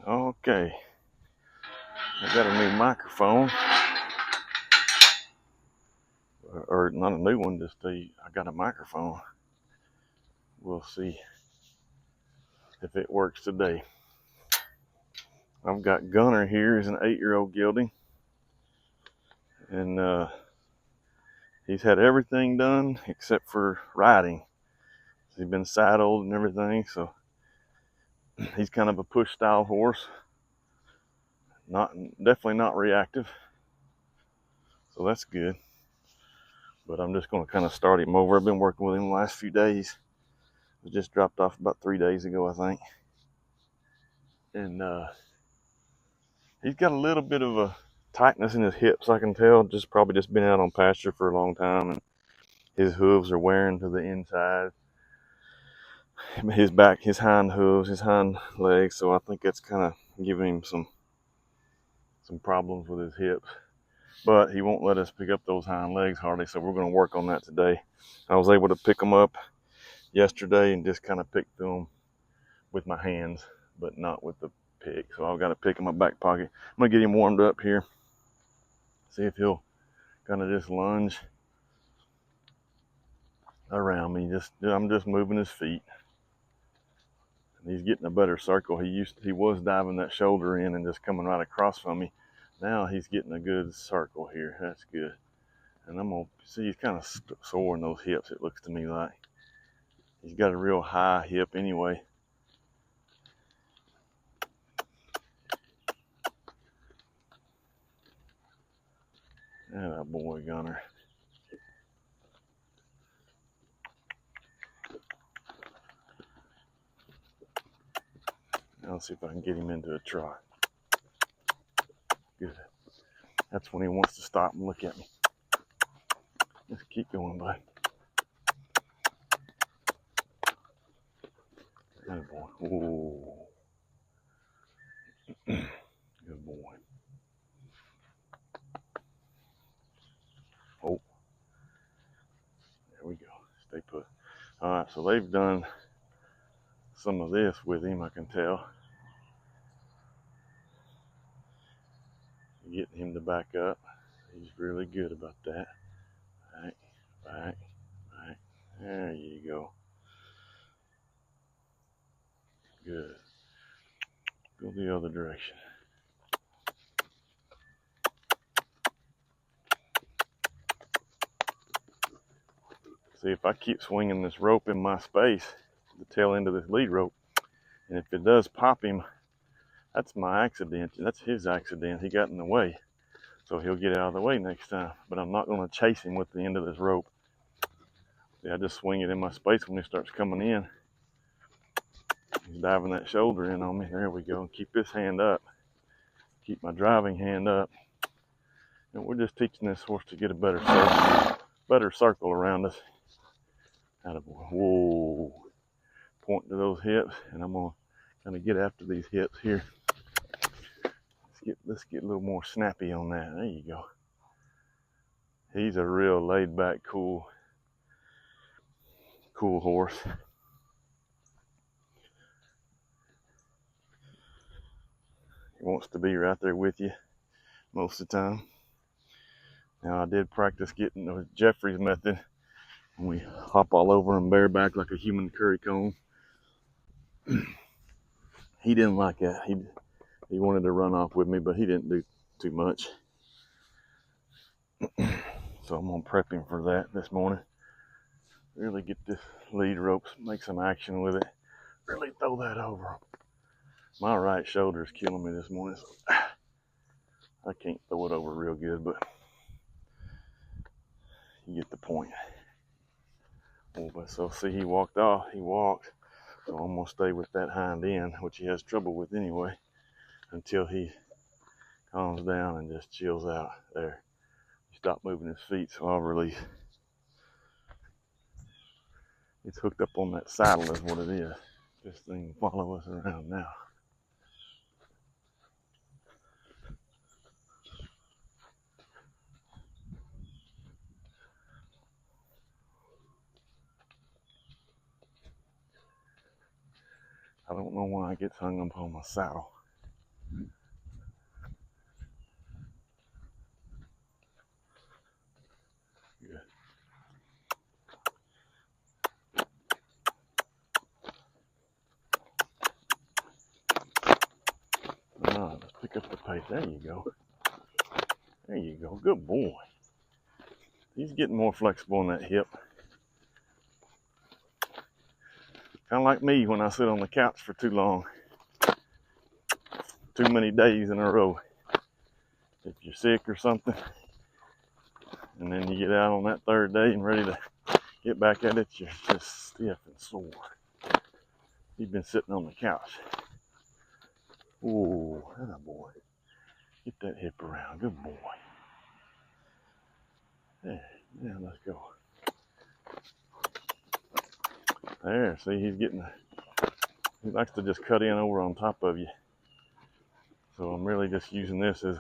Okay, I got a new microphone, or not a new one, I got a microphone. We'll see if it works today. I've got Gunner here, he's an 8-year-old gelding, and he's had everything done except for riding. He's been saddled and everything, so he's kind of a push style horse. Definitely not reactive, so that's good. But I'm just going to kind of start him over. I've been working with him the last few days. He just dropped off about 3 days ago, I think. And he's got a little bit of a tightness in his hips, I can tell. Probably just been out on pasture for a long time, and his hooves are wearing to the inside. His hind hooves, his hind legs. So I think that's kind of giving him some problems with his hips. But he won't let us pick up those hind legs hardly, so we're going to work on that today. I was able to pick them up yesterday and just kind of pick through them with my hands, but not with the pick. So I've got to pick in my back pocket. I'm going to get him warmed up here. See if he'll kind of just lunge around me. I'm just moving his feet. And he's getting a better circle. He was diving that shoulder in and just coming right across from me. Now he's getting a good circle here. That's good. And I'm going to see he's kind of sore in those hips, it looks to me like. He's got a real high hip anyway. That boy, Gunner. I'll see if I can get him into a trot. Good. That's when he wants to stop and look at me. Just keep going, bud. Good boy. Ooh. Good boy. Oh. There we go. Stay put. Alright, so they've done some of this with him, I can tell. Getting him to back up. He's really good about that. Back. There you go. Good. Go the other direction. See, if I keep swinging this rope in my space, the tail end of this lead rope, and if it does pop him, that's my accident. That's his accident. He got in the way. So he'll get out of the way next time. But I'm not going to chase him with the end of this rope. See, I just swing it in my space when he starts coming in. He's diving that shoulder in on me. There we go. Keep this hand up. Keep my driving hand up. And we're just teaching this horse to get a better circle around us. Attaboy. Whoa. Point to those hips, and I'm going to kind of get after these hips here. Let's get a little more snappy on that. There you go. He's a real laid back, cool horse. He wants to be right there with you most of the time. Now I did practice getting the Jeffries method, and we hop all over him bareback like a human curry comb. He didn't like that. He wanted to run off with me, but he didn't do too much. So I'm gonna prep him for that this morning. Really get this lead ropes, make some action with it. Really throw that over him. My right shoulder is killing me this morning, so I can't throw it over real good, but you get the point. Oh, but so see, he walked off. He walked. So I'm gonna stay with that hind end, which he has trouble with anyway, until he calms down and just chills out there. He stopped moving his feet, so I'll release. It's hooked up on that saddle is what it is. This thing will follow us around now. I don't know why it gets hung up on my saddle. Good. Ah, let's pick up the pace. There you go. There you go. Good boy. He's getting more flexible in that hip. Kind of like me when I sit on the couch for too long. Too many days in a row. If you're sick or something, and then you get out on that third day and ready to get back at it, you're just stiff and sore. You've been sitting on the couch. Ooh, that boy. Get that hip around. Good boy. There. Now let's go. There, see, he's getting, he likes to just cut in over on top of you. So I'm really just using this as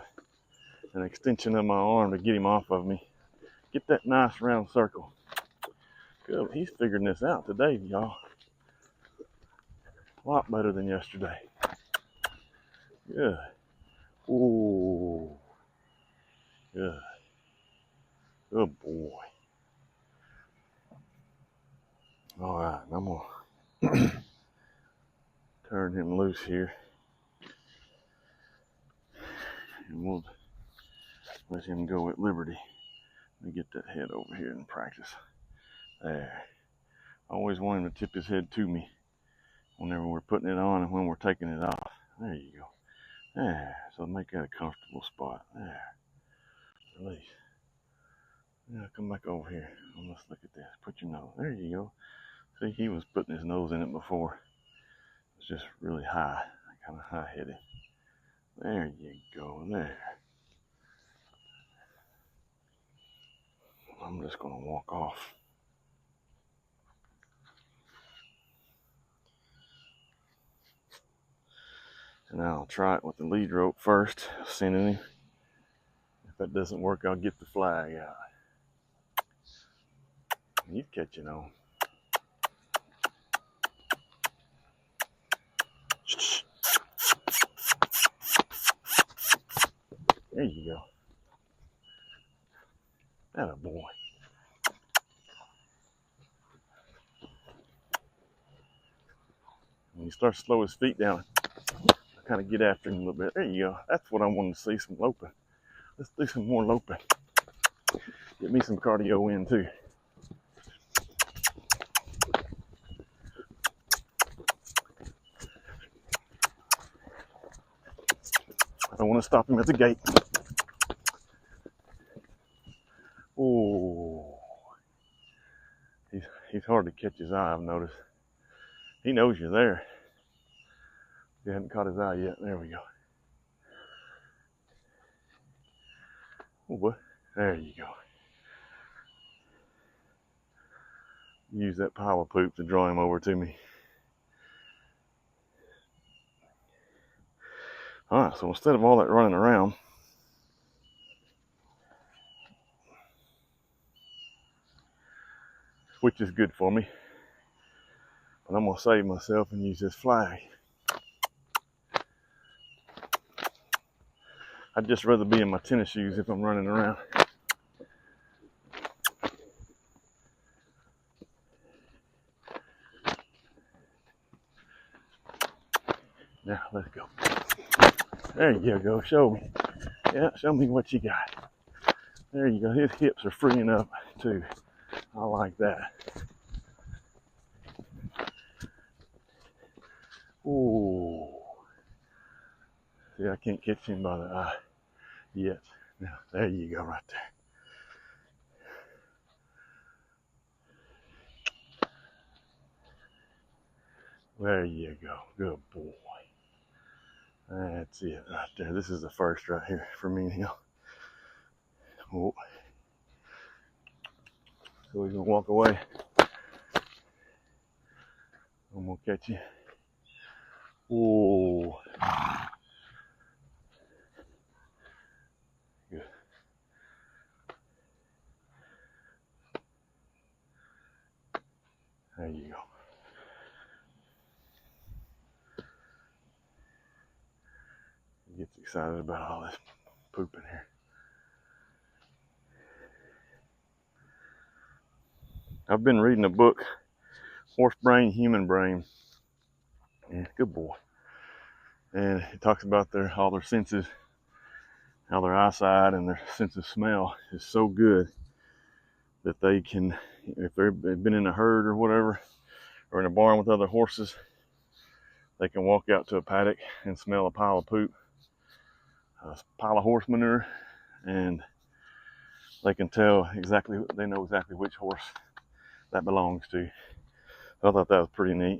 an extension of my arm to get him off of me. Get that nice round circle. Good, he's figuring this out today, y'all. A lot better than yesterday. Good. Ooh. Good. Good boy. All right, I'm gonna turn him loose here, and we'll let him go at liberty. Let me get that head over here and practice. There. I always want him to tip his head to me whenever we're putting it on and when we're taking it off. There you go. There. So make that a comfortable spot. There. Release. Now come back over here. Let's look at this. Put your nose. There you go. See, he was putting his nose in it before. It's just really high, kind of high-headed. There you go. There. I'm just going to walk off. And I'll try it with the lead rope first, sending him. If that doesn't work, I'll get the flag out. He's catching on. There you go. Atta boy. When he starts to slow his feet down, I kind of get after him a little bit. There you go. That's what I wanted to see, some loping. Let's do some more loping. Get me some cardio in too. I don't want to stop him at the gate. Oh, he's hard to catch his eye, I've noticed. He knows you're there. You haven't caught his eye yet. There we go. Oh, boy. There you go. Use that pile of poop to draw him over to me. Alright, so instead of all that running around, which is good for me, but I'm going to save myself and use this flag. I'd just rather be in my tennis shoes if I'm running around. Now, let's go. There you go. Show me. Yeah, show me what you got. There you go. His hips are freeing up, too. I like that. Ooh. See, I can't catch him by the eye yet. Now, there you go, right there. There you go. Good boy. That's it right there. This is the first right here for me and him. Oh. So we can walk away. I'm going to catch you. Oh. Good. There you go. He gets excited about all this poop in here. I've been reading a book, Horse Brain, Human Brain. Yeah, good boy. And it talks about all their senses, how their eyesight and their sense of smell is so good that they can, if they've been in a herd or whatever, or in a barn with other horses, they can walk out to a paddock and smell a pile of poop, a pile of horse manure, and they can tell exactly, they know exactly which horse that belongs to. I thought that was pretty neat.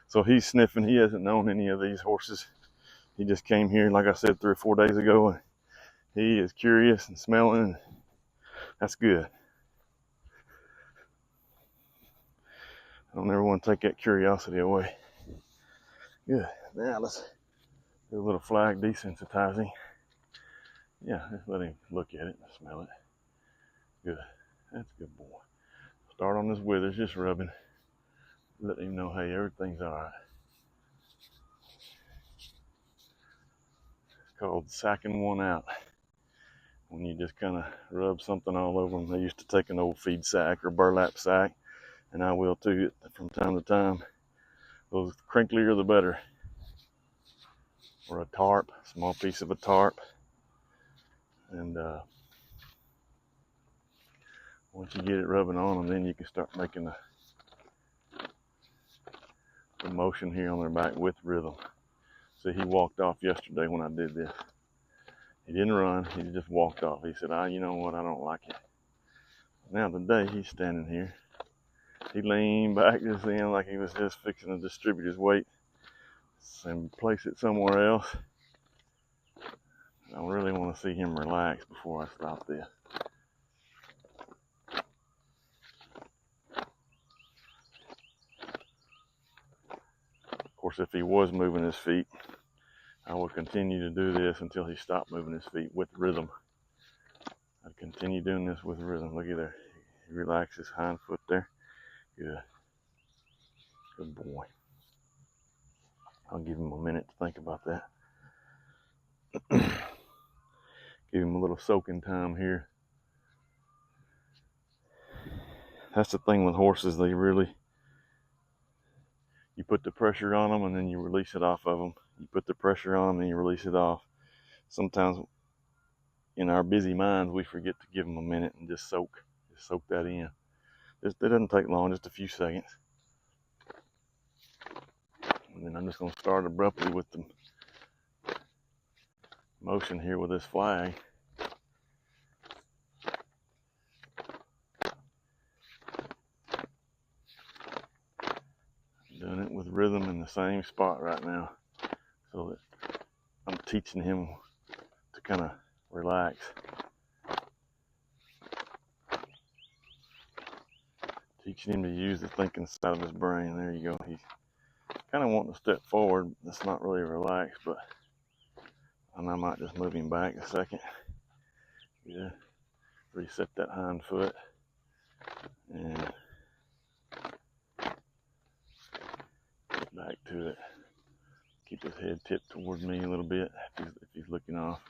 So he's sniffing. He hasn't known any of these horses. He just came here, like I said, 3 or 4 days ago, and he is curious and smelling. That's good. I don't ever want to take that curiosity away. Good. Now let's do a little flag desensitizing. Yeah, just let him look at it and smell it. Good. That's a good boy. Start on his withers, just rubbing. Let him know, hey, everything's all right. It's called sacking one out. When you just kind of rub something all over them. They used to take an old feed sack or burlap sack, and I will too from time to time. The crinklier the better. Or a tarp, small piece of a tarp. And once you get it rubbing on them, then you can start making the motion here on their back with rhythm. See, he walked off yesterday when I did this. He didn't run, he just walked off. He said, you know what, I don't like it. Now today he's standing here. He leaned back just in like he was just fixing to distribute his weight and place it somewhere else. I really want to see him relax before I stop this. Of course, if he was moving his feet, I would continue to do this until he stopped moving his feet with rhythm. I'd continue doing this with rhythm. Look at there. He relaxed his hind foot there. Good. Good boy. I'll give him a minute to think about that. Give him a little soaking time here. That's the thing with horses. You put the pressure on them and then you release it off of them. You put the pressure on them and you release it off. Sometimes in our busy minds, we forget to give them a minute and just soak that in. It doesn't take long, just a few seconds. And then I'm just going to start abruptly with the motion here with this flag. Doing it with rhythm in the same spot right now, so that I'm teaching him to kind of relax. Teaching him to use the thinking side of his brain. There you go. He's kind of wanting to step forward. That's not really relaxed, but I might just move him back a second. Yeah. Reset that hind foot. And get back to it. Keep his head tipped toward me a little bit if he's looking off.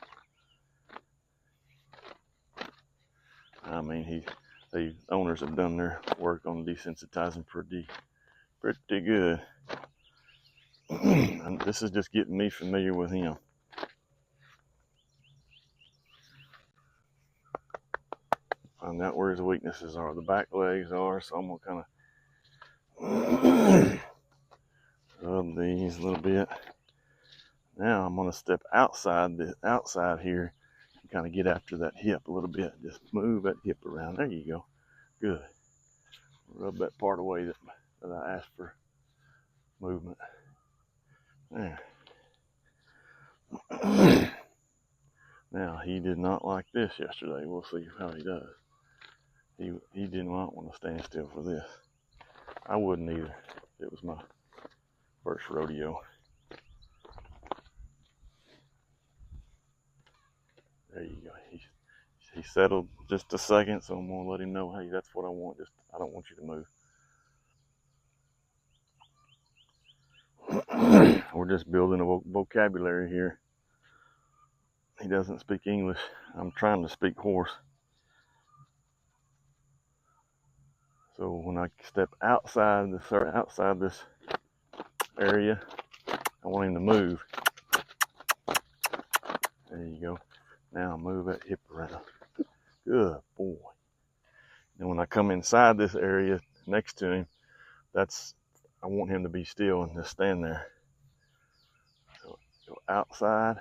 I mean, the owners have done their work on desensitizing pretty good. And this is just getting me familiar with him. Find out where his weaknesses are. The back legs are, so I'm gonna kind of rub these a little bit. Now I'm gonna step outside here and kind of get after that hip a little bit. Just move that hip around. There you go. Good. Rub that part away that I asked for movement. There. Now he did not like this yesterday. We'll see how he does. He did not want to stand still for this. I wouldn't either. It was my first rodeo. There you go. He settled just a second, so I'm gonna let him know, hey, that's what I want. I don't want you to move. We're just building a vocabulary here. he doesn't speak English. I'm trying to speak horse. So when I step outside this area, I want him to move. There you go. Now move that hip around. Good boy. And when I come inside this area next to him, I want him to be still and just stand there. So go outside,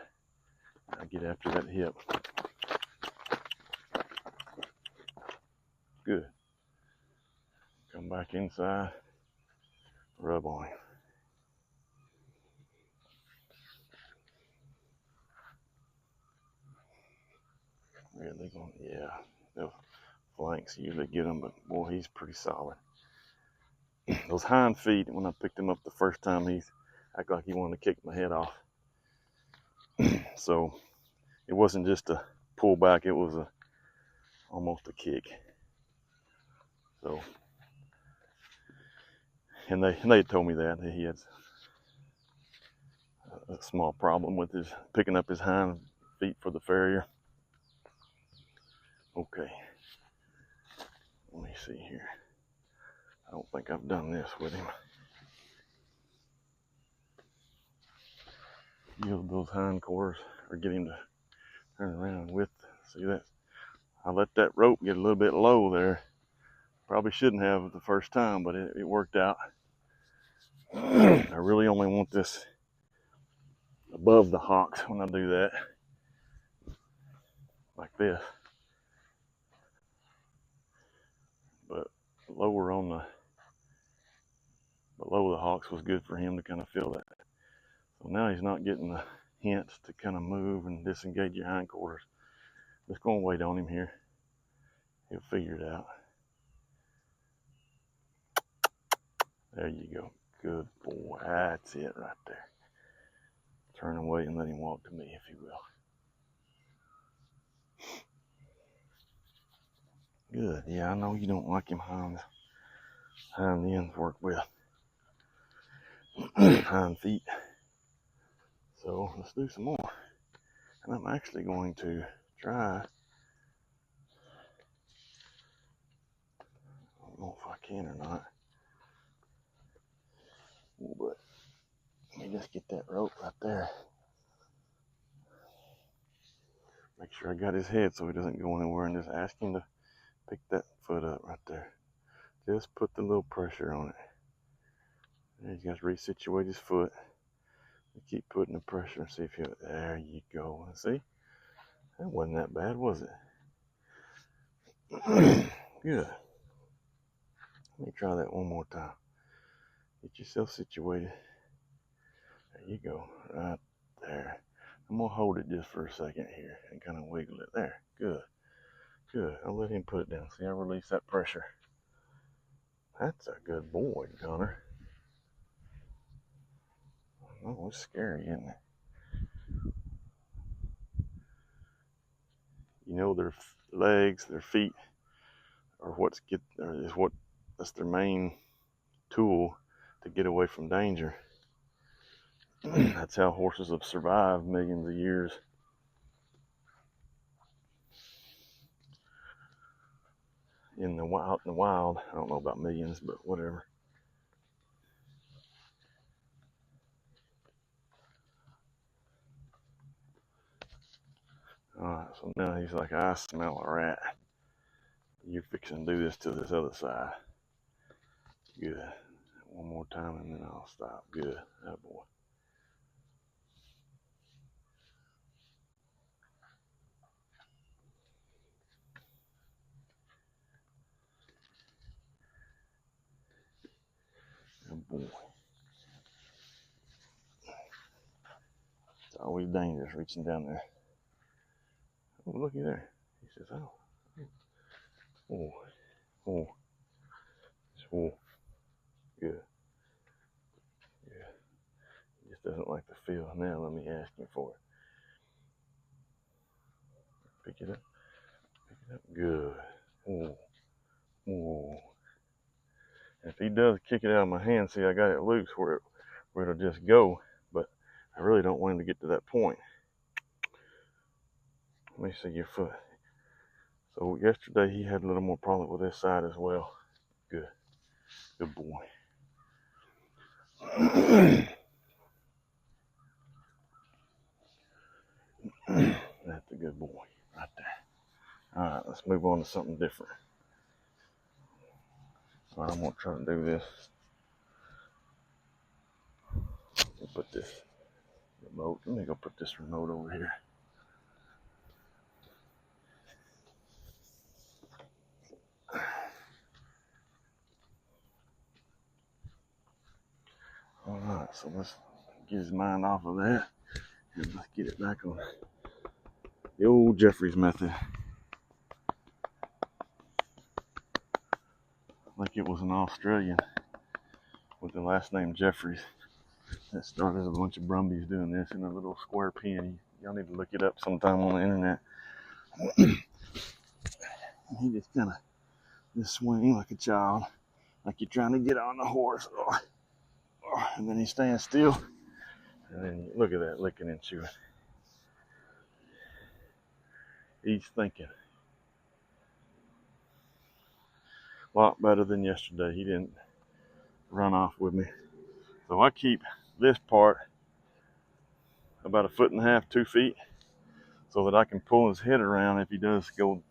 I get after that hip. Good. Come back inside, rub on him. Really going, yeah. The flanks usually get him, but boy, he's pretty solid. Those hind feet, when I picked him up the first time, he acted like he wanted to kick my head off. So it wasn't just a pull back, it was almost a kick. So, and they told me that he had a small problem with his picking up his hind feet for the farrier. Okay, let me see here. I don't think I've done this with him. Yield those hind quarters, or get him to turn around with. See that? I let that rope get a little bit low there. Probably shouldn't have the first time, but it worked out. I really only want this above the hocks when I do that, like this. But lower on below the hocks was good for him to kind of feel that. So now he's not getting the hints to kind of move and disengage your hindquarters. Just going to wait on him here. He'll figure it out. There you go. Good boy. That's it right there. Turn away and let him walk to me, if you will. Good. Yeah, I know you don't like him hind ends work with. Hind feet. So let's do some more. And I'm actually going to try. I don't know if I can or not. But let me just get that rope right there. Make sure I got his head so he doesn't go anywhere, and just ask him to pick that foot up right there. Just put the little pressure on it. There, you got to resituate his foot. You keep putting the pressure and see if he'll. There you go. See? That wasn't that bad, was it? Good. Let me try that one more time. Get yourself situated. There you go. Right there. I'm going to hold it just for a second here and kind of wiggle it. There. Good. Good. I'll let him put it down. See, I release that pressure. That's a good boy, Connor. Oh, it's scary, isn't it? You know, their legs, their feet are that's their main tool to get away from danger. That's how horses have survived millions of years. In the wild, I don't know about millions, but whatever. Alright, so now he's like, I smell a rat. You're fixing to do this to this other side. Good. One more time and then I'll stop. Good. That boy. Good boy. It's always dangerous reaching down there. Oh, looky there. He says, oh. Oh. Oh. Oh. Good. Yeah. He just doesn't like the feel. Now let me ask him for it. Pick it up. Pick it up. Good. Oh. Oh. If he does kick it out of my hand, see, I got it loose where it'll just go, but I really don't want him to get to that point. Let me see your foot. So yesterday he had a little more problem with this side as well. Good. Good boy. That's a good boy right there. All right, let's move on to something different. All right, I'm gonna try to do this. We'll put this remote. Let me go put this remote over here. All right, so let's get his mind off of that and let's get it back on the old Jeffries method. Like it was an Australian with the last name Jeffries that started a bunch of Brumbies doing this in a little square pen. Y'all need to look it up sometime on the internet. He just kind of just swing like a child, like you're trying to get on the horse. And then he stands still, and then look at that, licking and chewing. He's thinking. A lot better than yesterday. He didn't run off with me. So I keep this part about 1.5 feet, 2 feet, so that I can pull his head around if he does go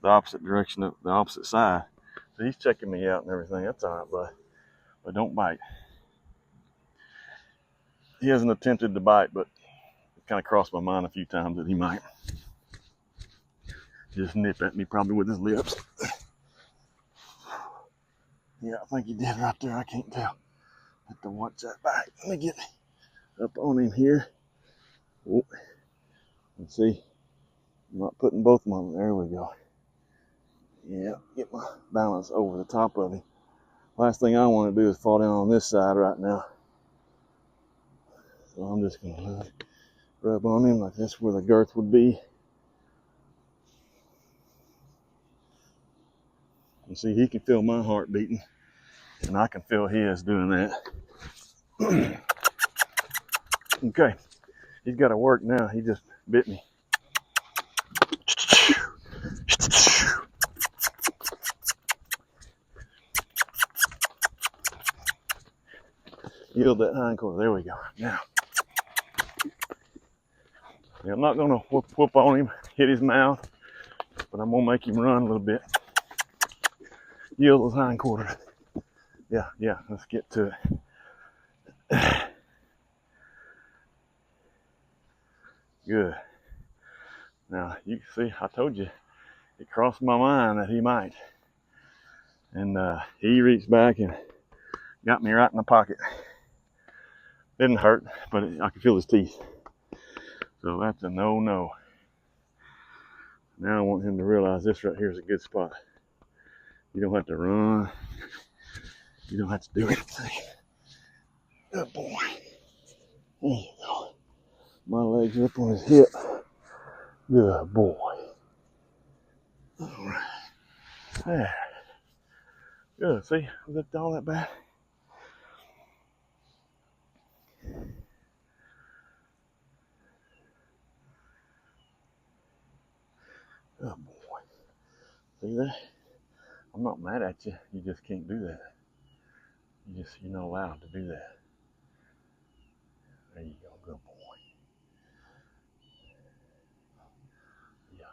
the opposite direction, the opposite side. So he's checking me out and everything. That's all right, but don't bite. He hasn't attempted to bite, but it kind of crossed my mind a few times that he might just nip at me, probably with his lips. Yeah, I think he did right there. I can't tell. Have to watch that back. Let me get up on him here. Oh, and see, I'm not putting both of them. There we go. Yeah, get my balance over the top of him. Last thing I want to do is fall down on this side right now. So I'm just going to rub on him like this where the girth would be. And see, he can feel my heart beating, and I can feel his doing that. Okay, he's got to work now. He just bit me. Yield that hindquarter. There we go. Now, yeah, I'm not going to whoop on him, hit his mouth, but I'm going to make him run a little bit. Yield those hindquarters. Yeah, let's get to it. Good. Now, you can see, I told you, it crossed my mind that he might. And he reached back and got me right in the pocket. Didn't hurt, but I could feel his teeth. So that's a no-no. Now I want him to realize this right here is a good spot. You don't have to run. You don't have to do anything. Good boy. There you go. My legs are up on his hip. Good boy. All right. There. Good. See, lift all that back. Good boy. See that? I'm not mad at you. You just can't do that. You're not allowed to do that. There you go. Good boy. Yeah.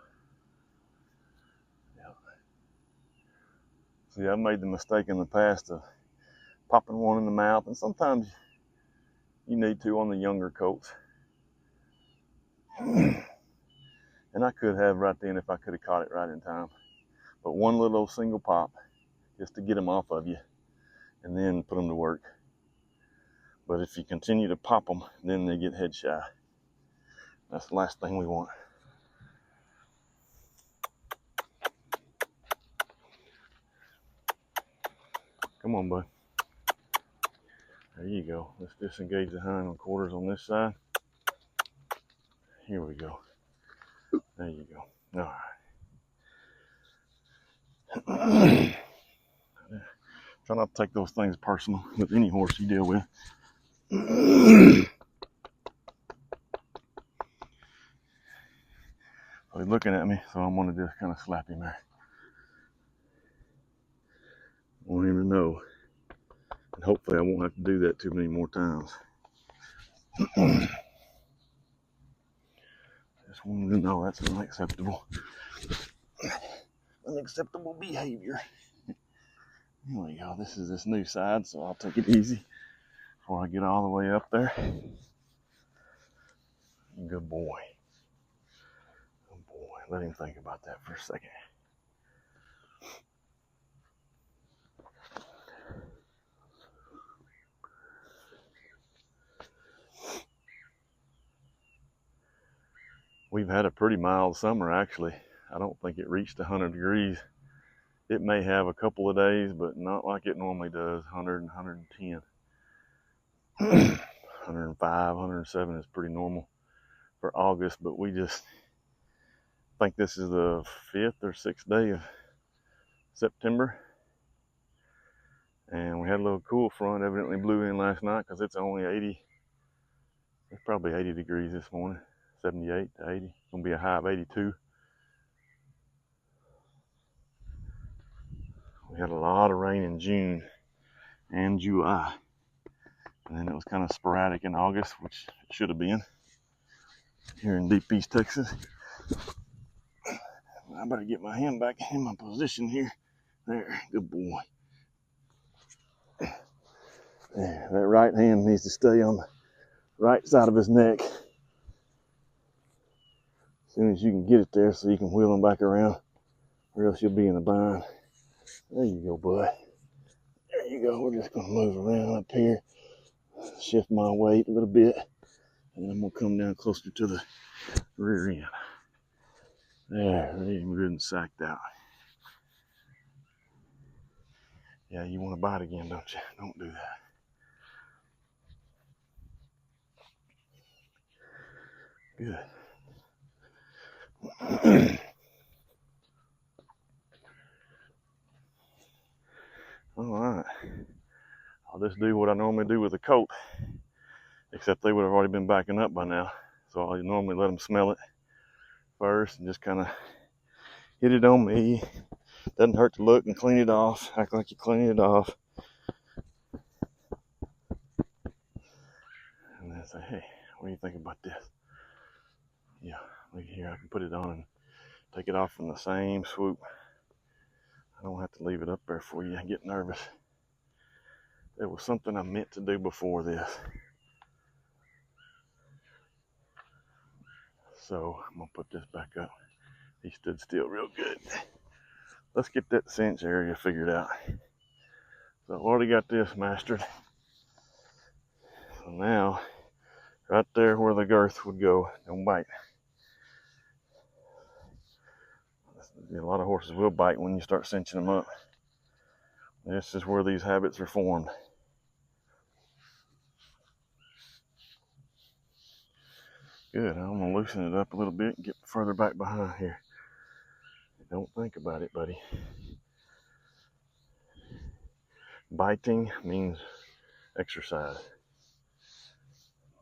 See, I've made the mistake in the past of popping one in the mouth, and sometimes you need to on the younger colts. And I could have right then if I could have caught it right in time. But one little single pop just to get them off of you and then put them to work. But if you continue to pop them, then they get head shy. That's the last thing we want. Come on, bud. There you go. Let's disengage the hindquarters on this side. Here we go. There you go. All right. Try not to take those things personal with any horse you deal with. So he's looking at me, so I'm gonna just kind of slap him there. I want him to know. And hopefully I won't have to do that too many more times. Just want him to know that's unacceptable. Unacceptable behavior. Here we go. This is this new side, so I'll take it easy before I get all the way up there. Good boy. Good boy. Let him think about that for a second. We've had a pretty mild summer, actually. I don't think it reached 100 degrees. It may have a couple of days, but not like it normally does. 100 and 110. 105, 107 is pretty normal for August, but we just think this is the 5th or 6th day of September. And we had a little cool front evidently blew in last night because it's only 80. It's probably 80 degrees this morning. 78 to 80. It's gonna be a high of 82. We had a lot of rain in June and July. And then it was kind of sporadic in August, which it should have been here in deep East Texas. I better get my hand back in my position here. There, good boy. There, that right hand needs to stay on the right side of his neck. As soon as you can get it there so you can wheel him back around, or else you'll be in a bind. There you go, bud. There you go. We're just going to move around up here, shift my weight a little bit, and I'm going to come down closer to the rear end. There, he's good and sacked out. Yeah, you want to bite again, don't you? Don't do that. Good. All right. I'll just do what I normally do with a coat, except they would have already been backing up by now. So I normally let them smell it first and just kind of hit it on me. Doesn't hurt to look and clean it off. Act like you're cleaning it off. And then say, hey, what do you think about this? Yeah, look here, I can put it on and take it off in the same swoop. I don't have to leave it up there for you. I get nervous. There was something I meant to do before this. So I'm gonna put this back up. He stood still real good. Let's get that cinch area figured out. So I've already got this mastered. So now, right there where the girth would go, don't bite. A lot of horses will bite when you start cinching them up. This is where these habits are formed. Good, I'm gonna loosen it up a little bit and get further back behind here. Don't think about it, buddy. Biting means exercise.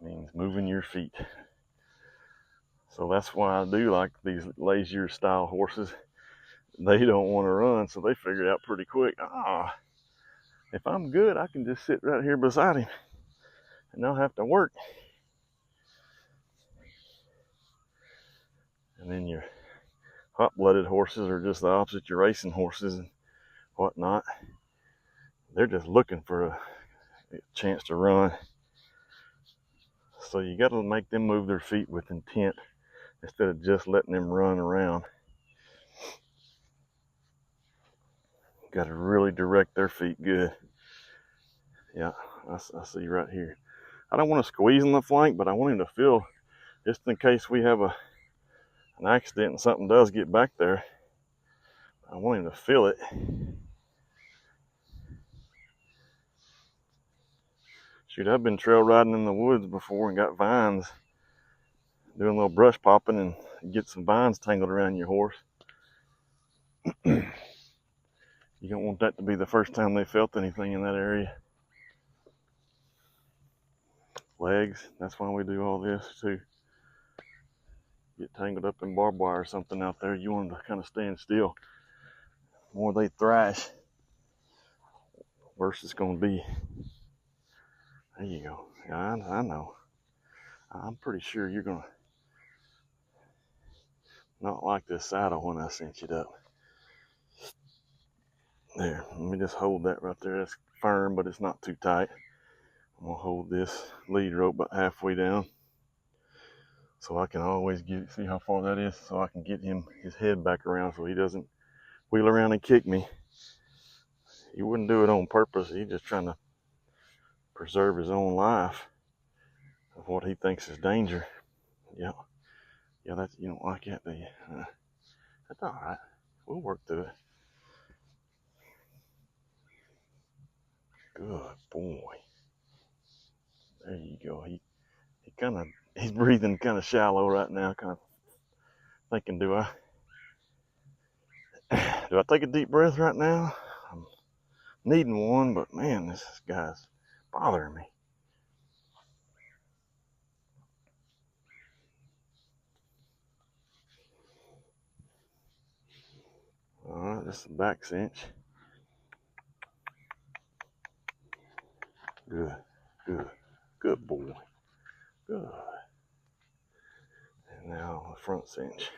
Means moving your feet. So that's why I do like these lazier style horses. They don't want to run, so they figure it out pretty quick. If I'm good, I can just sit right here beside him and not have to work. And then your hot-blooded horses are just the opposite. Your racing horses and whatnot. They're just looking for a chance to run. So you got to make them move their feet with intent instead of just letting them run around. Got to really direct their feet good. Yeah, I see right here. I don't want to squeeze in the flank, but I want him to feel, just in case we have an accident and something does get back there, I want him to feel it. Shoot, I've been trail riding in the woods before and got vines, doing a little brush popping and get some vines tangled around your horse. You don't want that to be the first time they felt anything in that area. Legs, that's why we do all this too. get tangled up in barbed wire or something out there, you want them to kind of stand still. The more they thrash, worse it's going to be. There you go. I know. I'm pretty sure you're going to not like this saddle when I cinch it up. There, let me just hold that right there. That's firm, but it's not too tight. I'm going to hold this lead rope about halfway down so I can always see how far that is, so I can get his head back around so he doesn't wheel around and kick me. He wouldn't do it on purpose. He's just trying to preserve his own life of what he thinks is danger. Yeah, that's, you don't like that, do you? That's all right. We'll work through it. Good boy. There you go. He's breathing kind of shallow right now, kind of thinking, do I take a deep breath right now? I'm needing one, but man, this guy's bothering me. All right, this is a back cinch. Good boy. Good. And now the front cinch.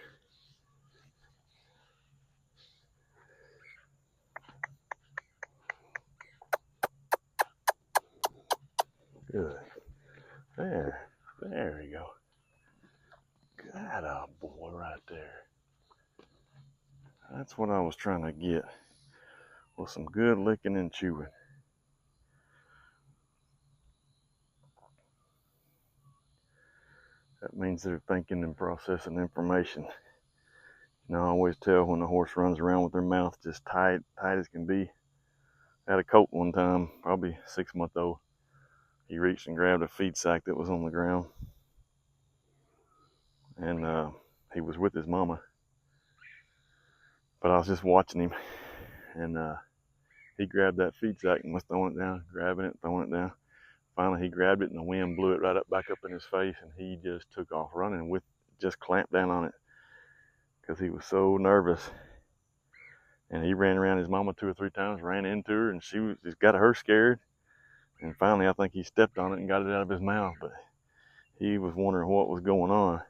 Good. There we go. Good boy right there. That's what I was trying to get, with some good licking and chewing. That means they're thinking and processing information. You know, I always tell when the horse runs around with their mouth just tight as can be. I had a colt one time, probably 6-month-old. He reached and grabbed a feed sack that was on the ground. And he was with his mama. But I was just watching him. And he grabbed that feed sack and was throwing it down, grabbing it, throwing it down. Finally, he grabbed it and the wind blew it right back up in his face, and he just took off running just clamped down on it because he was so nervous. And he ran around his mama 2 or 3 times, ran into her, and she just got her scared. And finally, I think he stepped on it and got it out of his mouth, but he was wondering what was going on.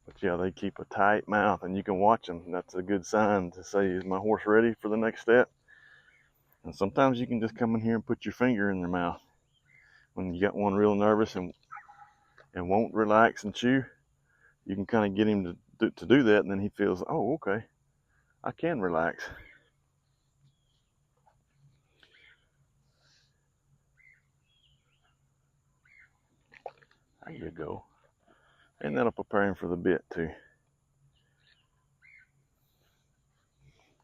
But yeah, they keep a tight mouth, and you can watch them. That's a good sign to say, is my horse ready for the next step? And sometimes you can just come in here and put your finger in their mouth. When you got one real nervous and won't relax and chew, you can kind of get him to do that, and then he feels, oh, okay, I can relax. There you go. And that'll prepare him for the bit too.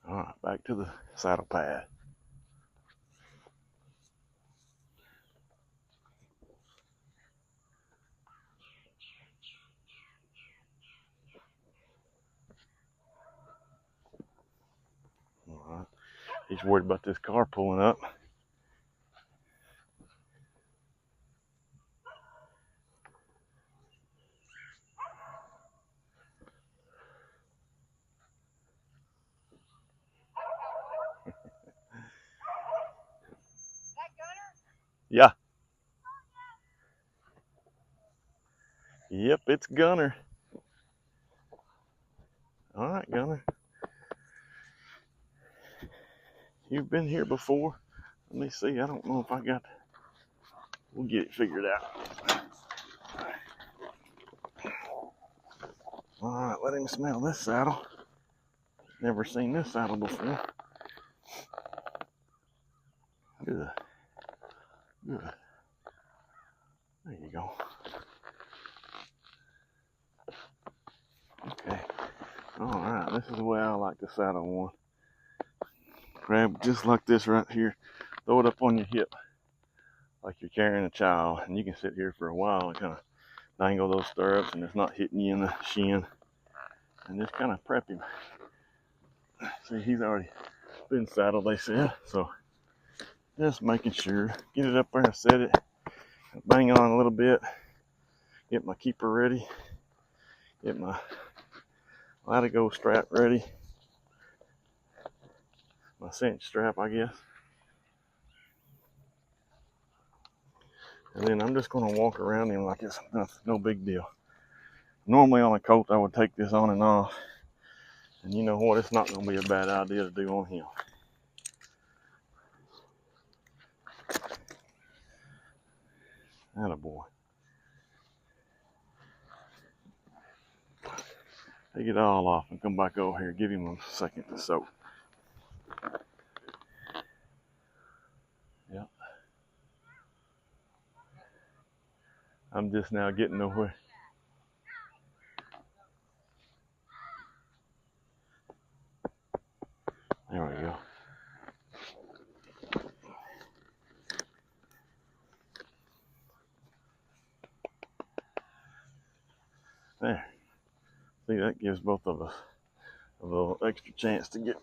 All right, back to the saddle pad. All right. He's worried about this car pulling up. Yeah. Yep, it's Gunner. All right, Gunner. You've been here before. Let me see. I don't know if I got. We'll get it figured out. All right, let him smell this saddle. Never seen this saddle before. Good. There you go. Okay. All right, this is the way I like the saddle one. Grab just like this right here. Throw it up on your hip like you're carrying a child, and you can sit here for a while and kind of dangle those stirrups, and it's not hitting you in the shin, and just kind of prep him. See, he's already been saddled, they said, so just making sure. Get it up there and set it, bang on a little bit, Get my keeper ready. Get my latigo strap ready. My cinch strap, I guess. And then I'm just going to walk around him like it's no big deal. Normally on a colt, I would take this on and off. And you know what? It's not going to be a bad idea to do on him. Attaboy. Take it all off and come back over here. Give him a second to soak. Yep. I'm just now getting nowhere. There we go. There. See, that gives both of us a little extra chance to get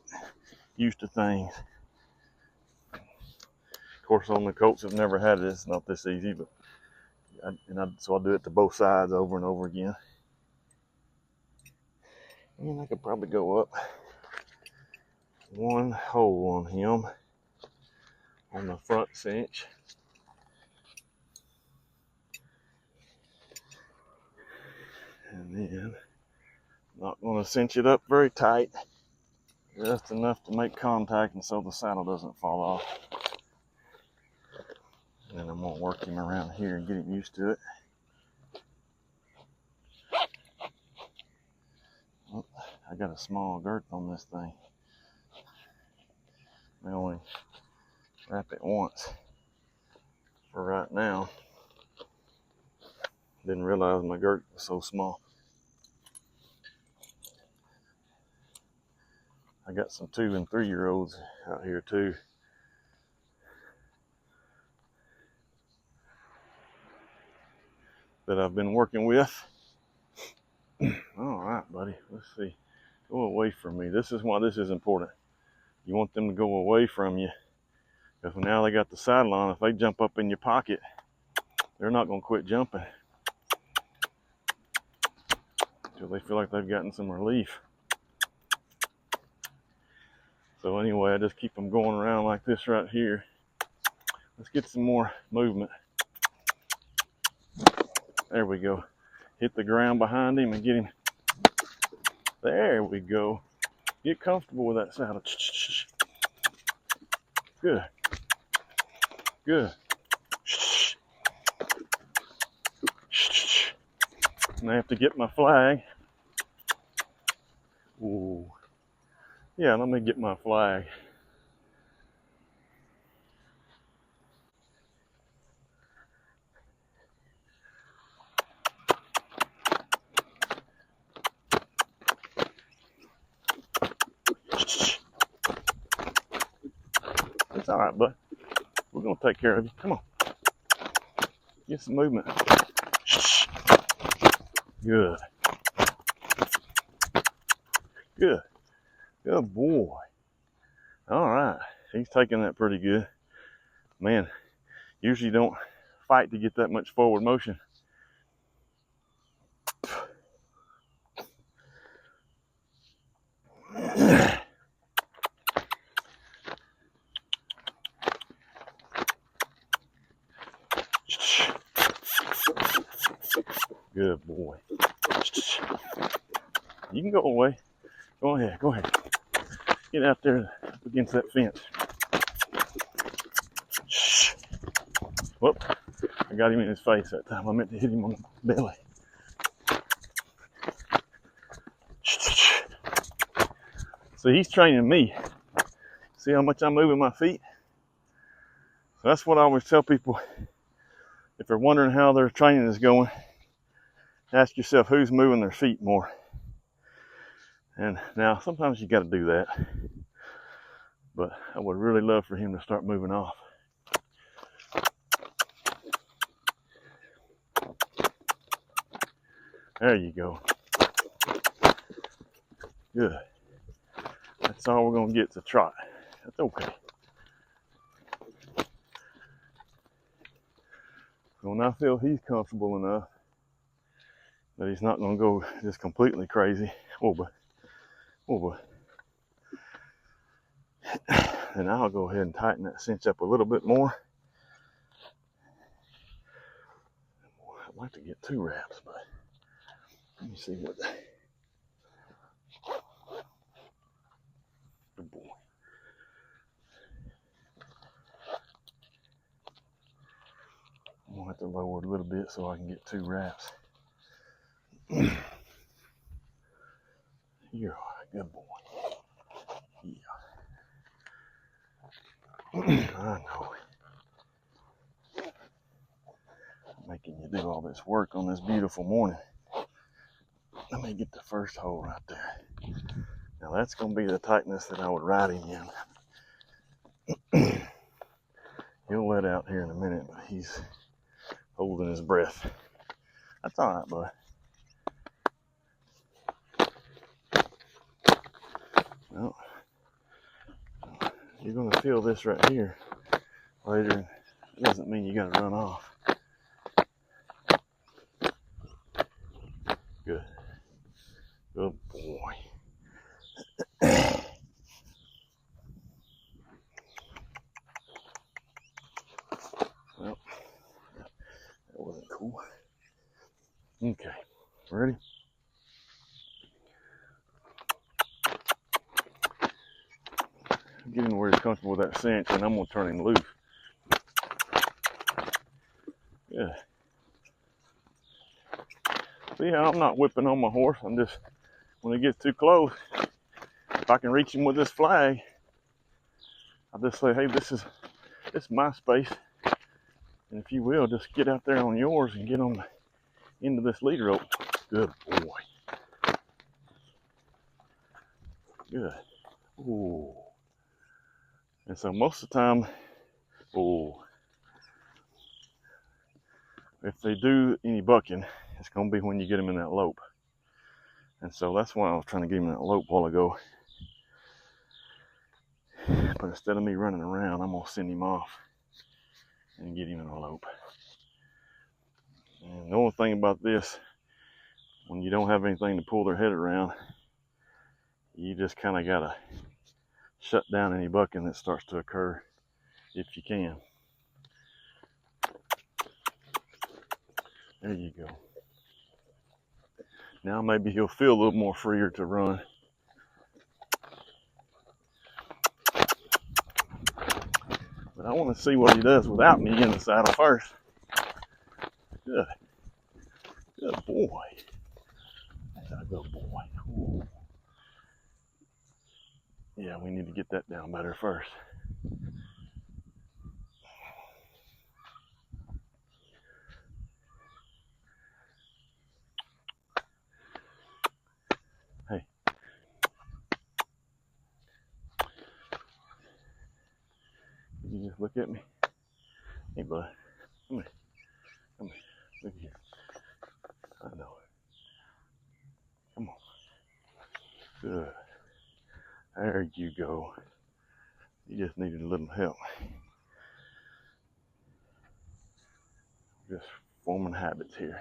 used to things. Of course, on the colts, I've never had it. It's not this easy, but so I'll do it to both sides over and over again. And I could probably go up one hole on him on the front cinch. And then not going to cinch it up very tight, just enough to make contact and so the saddle doesn't fall off. And then I'm going to work him around here and get him used to it. Oh, I got a small girth on this thing. I only wrap it once for right now. Didn't realize my girth was so small. I got some 2- and 3-year-olds out here too. That I've been working with. All right, buddy. Let's see. Go away from me. This is why this is important. You want them to go away from you. Because now they got the saddle on. If they jump up in your pocket, they're not going to quit jumping until they feel like they've gotten some relief. So anyway, I just keep them going around like this right here. Let's get some more movement. There we go. Hit the ground behind him and get him. There we go. Get comfortable with that saddle. Good. Good. And I have to get my flag. Ooh. Yeah, let me get my flag. It's all right, bud. We're going to take care of you. Come on. Get some movement. Good. Good. Good boy. All right. He's taking that pretty good. Man, usually don't fight to get that much forward motion. Good boy. You can go away. Go ahead. Go ahead. Get out there up against that fence. Whoop. I got him in his face that time. I meant to hit him on the belly. See, he's training me. See how much I'm moving my feet? So that's what I always tell people. If they're wondering how their training is going, ask yourself who's moving their feet more. And now sometimes you got to do that. But I would really love for him to start moving off. There you go. Good. That's all we're going to get is a trot. That's okay. So when I feel he's comfortable enough, But he's not going to go just completely crazy. Oh boy. Oh boy. And I'll go ahead and tighten that cinch up a little bit more. I'd like to get 2 wraps, but let me see what. Good boy. I'm going to have to lower it a little bit so I can get 2 wraps. You're a good boy. Yeah. I know. Making you do all this work on this beautiful morning. Let me get the first hole right there. Now that's going to be the tightness that I would ride him in. He'll let out here in a minute, but he's holding his breath. That's all right, bud. Well, you're going to feel this right here later. It doesn't mean you got to run off. Good. Good boy. Well, that wasn't cool. Okay, ready? Getting where he's comfortable with that cinch, and I'm going to turn him loose. Yeah. See how I'm not whipping on my horse. I'm just, when he gets too close, if I can reach him with this flag, I'll just say, hey, this is my space. And if you will, just get out there on yours and get on the end of this lead rope. Good boy. Good. Ooh. And so most of the time, if they do any bucking, it's going to be when you get them in that lope. And so that's why I was trying to get him in that lope a while ago. But instead of me running around, I'm going to send him off and get him in a lope. And the only thing about this, when you don't have anything to pull their head around, you just kind of got to shut down any bucking that starts to occur if you can. There you go. Now maybe he'll feel a little more freer to run. But I want to see what he does without me in the saddle first. Good. Good boy. That's a good boy. Ooh. Yeah, we need to get that down better first. Hey. Did you just look at me? Hey, bud. Come here. Come here. Look here. I know. Come on. Good. There you go. You just needed a little help. Just forming habits here.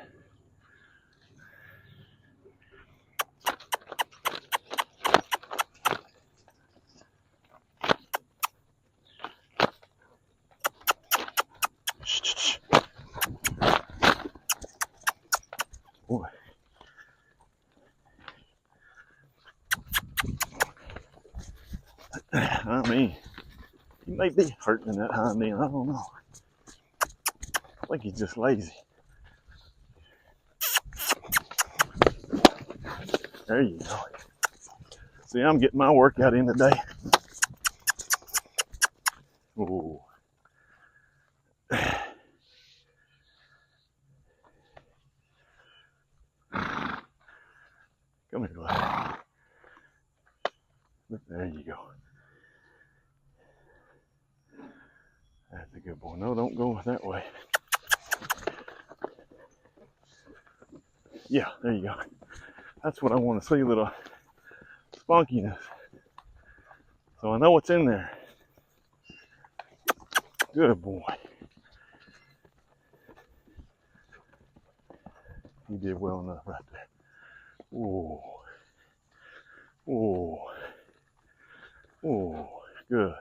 Boy. I mean, he may be hurting in that hind end. I don't know. I think he's just lazy. There you go. See, I'm getting my workout in today. Ooh. Come here, bud. There you go. That's a good boy. No, don't go that way. Yeah, there you go. That's what I want to see, a little spunkiness. So I know what's in there. Good boy. He did well enough right there. Whoa. Whoa. Whoa. Good.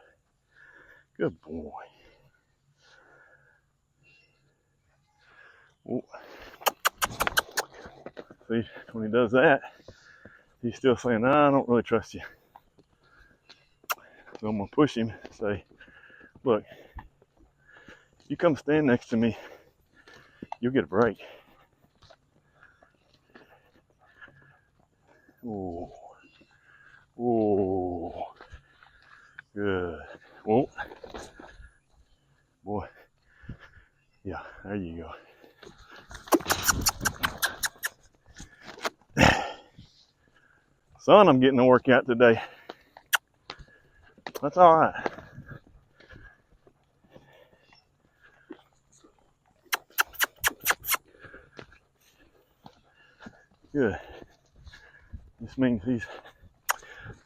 Good boy. Whoa. See, when he does that, he's still saying, nah, I don't really trust you. So I'm going to push him and say, look, you come stand next to me, you'll get a break. Ooh. Ooh. Good. Whoa. Boy. Yeah, there you go. Son, I'm getting a workout today. That's all right. Good. This means he's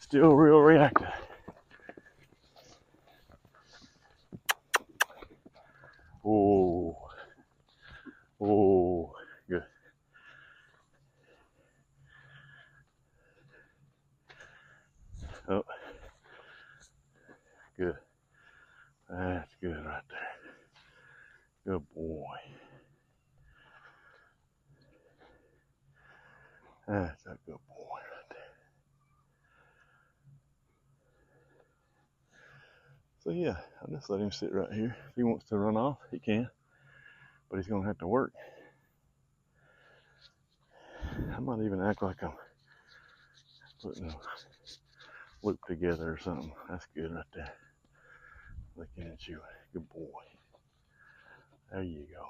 still real reactive. Oh. Oh. Good. Oh. Good. That's good right there. Good boy. That's a good boy right there. So yeah, I'll just let him sit right here. If he wants to run off, he can. But he's going to have to work. I might even act like I'm putting a loop together or something. That's good right there. Looking at you. Good boy. There you go.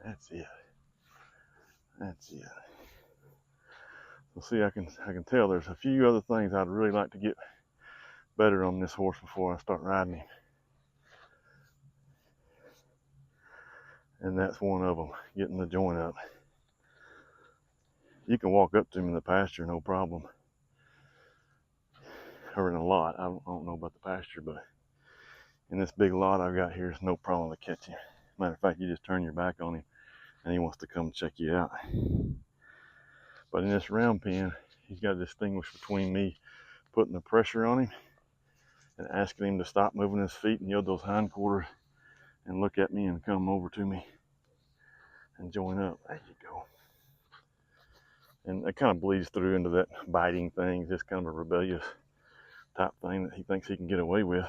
That's it. That's it. So see, I can tell there's a few other things I'd really like to get better on this horse before I start riding him. And that's one of them, getting the joint up. You can walk up to him in the pasture, no problem. Or in a lot. I don't know about the pasture, but in this big lot I've got here, it's no problem to catch him. Matter of fact, you just turn your back on him and he wants to come check you out. But in this round pen, he's got to distinguish between me putting the pressure on him and asking him to stop moving his feet and yield those hindquarters and look at me and come over to me and join up. There you go. And it kind of bleeds through into that biting thing, just kind of a rebellious type thing that he thinks he can get away with.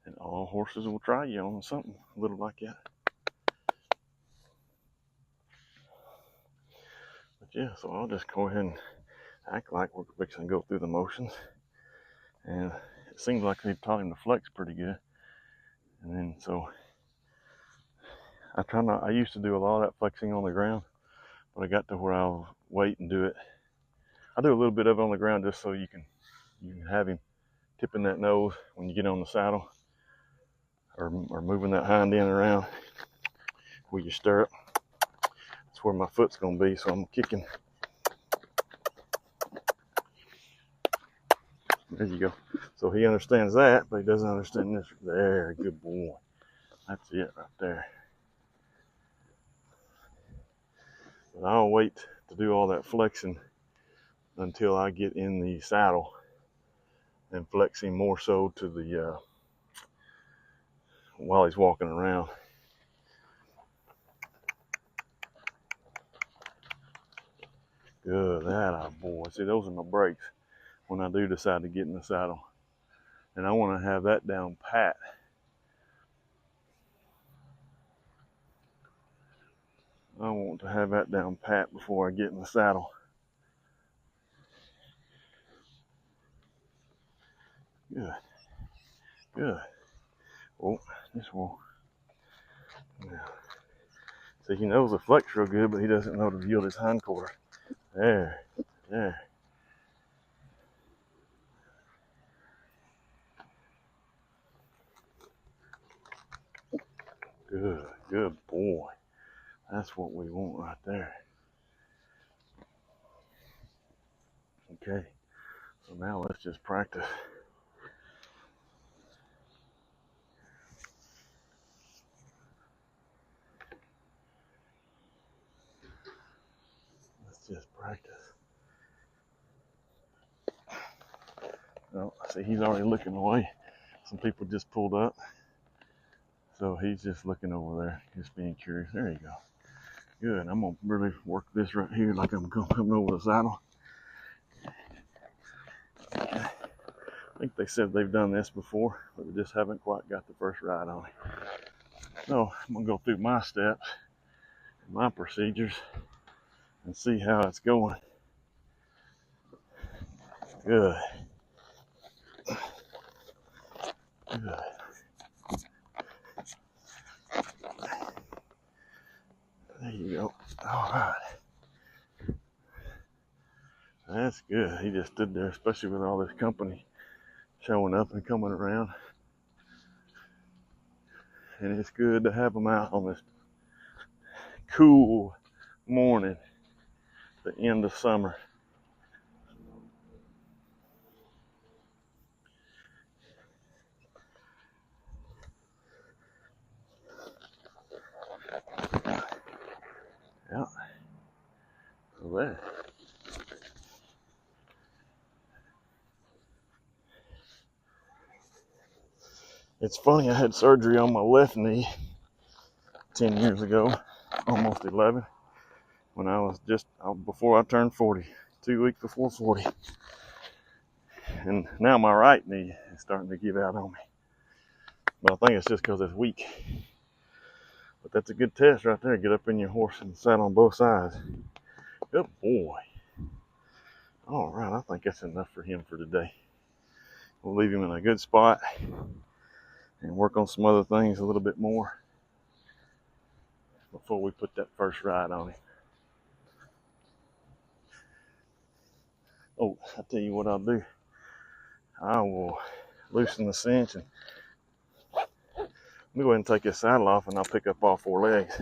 And all horses will try you on something a little like that. But yeah, so I'll just go ahead and act like we're fixing to go through the motions. And it seems like they've taught him to flex pretty good. And then so I used to do a lot of that flexing on the ground, but I got to where I'll wait and do it. I do a little bit of it on the ground just so you can have him tipping that nose when you get on the saddle, or moving that hind end around with your stirrup. That's where my foot's gonna be, so I'm kicking. There you go. So he understands that, but he doesn't understand this. There, good boy. That's it right there. But I'll wait to do all that flexing until I get in the saddle and flexing more so to the while he's walking around. Good, that boy. See, those are my brakes when I do decide to get in the saddle. And I want to have that down pat. I want to have that down pat before I get in the saddle. Good. Good. Oh, this will. Yeah. See, he knows the flex real good, but he doesn't know to yield his hindquarter. There. There. Good. Good boy. That's what we want right there. Okay. So now let's just practice. It's just practice. Oh, see, he's already looking away. Some people just pulled up. So he's just looking over there, just being curious. There you go. Good. I'm going to really work this right here like I'm coming over the saddle. I think they said they've done this before, but they just haven't quite got the first ride on it. So I'm going to go through my steps, my procedures, and see how it's going. Good. Good. There you go. All right. That's good. He just stood there, especially with all this company showing up and coming around. And it's good to have them out on this cool morning, the end of summer. Yeah. So there. It's funny, I had surgery on my left knee 10 years ago, almost 11, when I was before I turned 40, 2 weeks before 40. And now my right knee is starting to give out on me. But I think it's just because it's weak. But that's a good test right there. Get up in your horse and sat on both sides. Good boy. All right, I think that's enough for him for today. We'll leave him in a good spot and work on some other things a little bit more before we put that first ride on him. Oh, I'll tell you what I'll do. I will loosen the cinch and let me go ahead and take this saddle off and I'll pick up all 4 legs.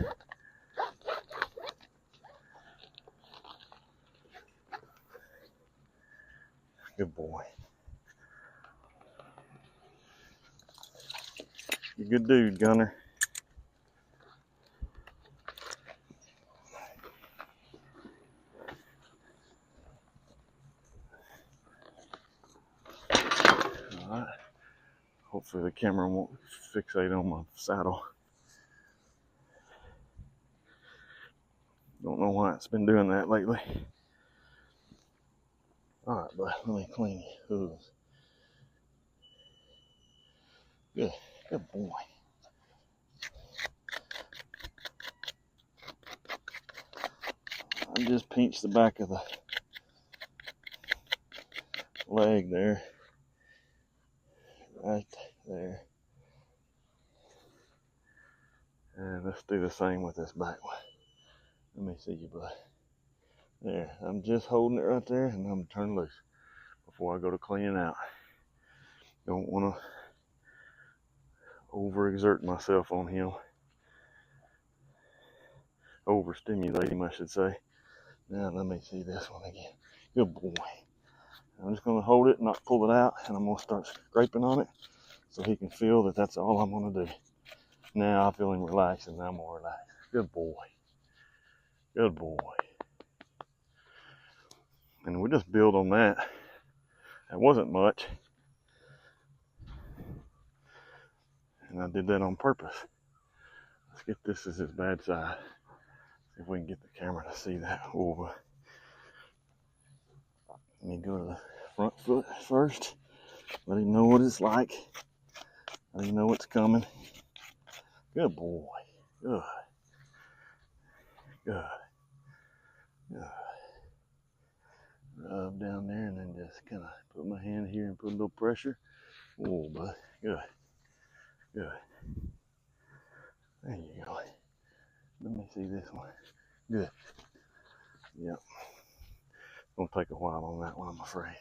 Good boy. You're a good dude, Gunner. Alright. Hopefully the camera won't fixate on my saddle. Don't know why it's been doing that lately. Alright, but let me clean your hooves. Good. Good boy. I just pinched the back of the leg there. Right there. And let's do the same with this back one. Let me see you, bud. There. I'm just holding it right there and I'm turning loose before I go to cleaning out. Don't want to overexert myself on him. Overstimulate him, I should say. Now let me see this one again. Good boy. I'm just going to hold it, not pull it out, and I'm going to start scraping on it so he can feel that that's all I'm going to do. Now I feel him relax, and now I'm going to relax. Good boy. Good boy. And we just build on that. That wasn't much. And I did that on purpose. Let's get this as his bad side. See if we can get the camera to see that over. Let me go to the front foot first. Let him know what it's like. Let him know what's coming. Good boy. Good. Good. Good. Rub down there and then just kind of put my hand here and put a little pressure. Oh, bud. Good. Good. There you go. Let me see this one. Good. Yep. It's going to take a while on that one, I'm afraid.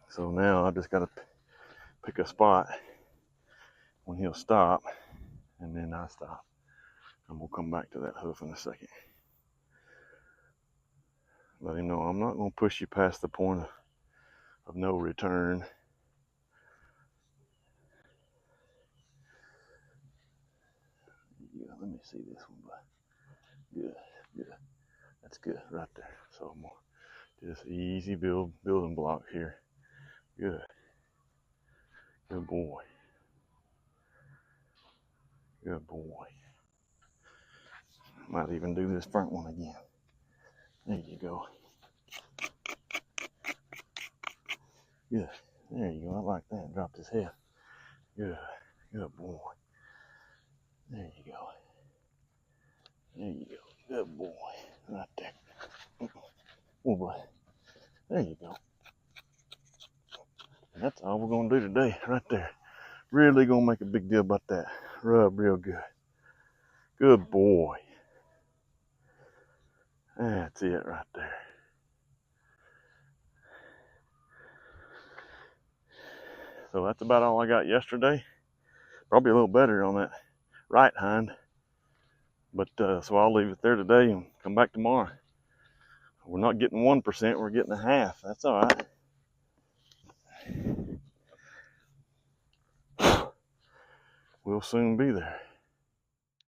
So now I just got to pick a spot when he'll stop, and then I stop. And we'll come back to that hoof in a second. Let him know I'm not going to push you past the point of no return. Yeah, let me see this one, bud. Good. Good. That's good right there. So I'm gonna do this easy building block here. Good. Good boy. Good boy. Might even do this front one again. There you go. Good. There you go. I like that. Dropped his head. Good. Good boy. There you go. There you go. Good boy. Right there. Oh boy. There you go. And that's all we're going to do today. Right there. Really going to make a big deal about that. Rub real good. Good boy. That's it right there. So that's about all I got yesterday. Probably a little better on that right hind. But so I'll leave it there today and come back tomorrow. We're not getting 1%, we're getting a half. That's all right. We'll soon be there.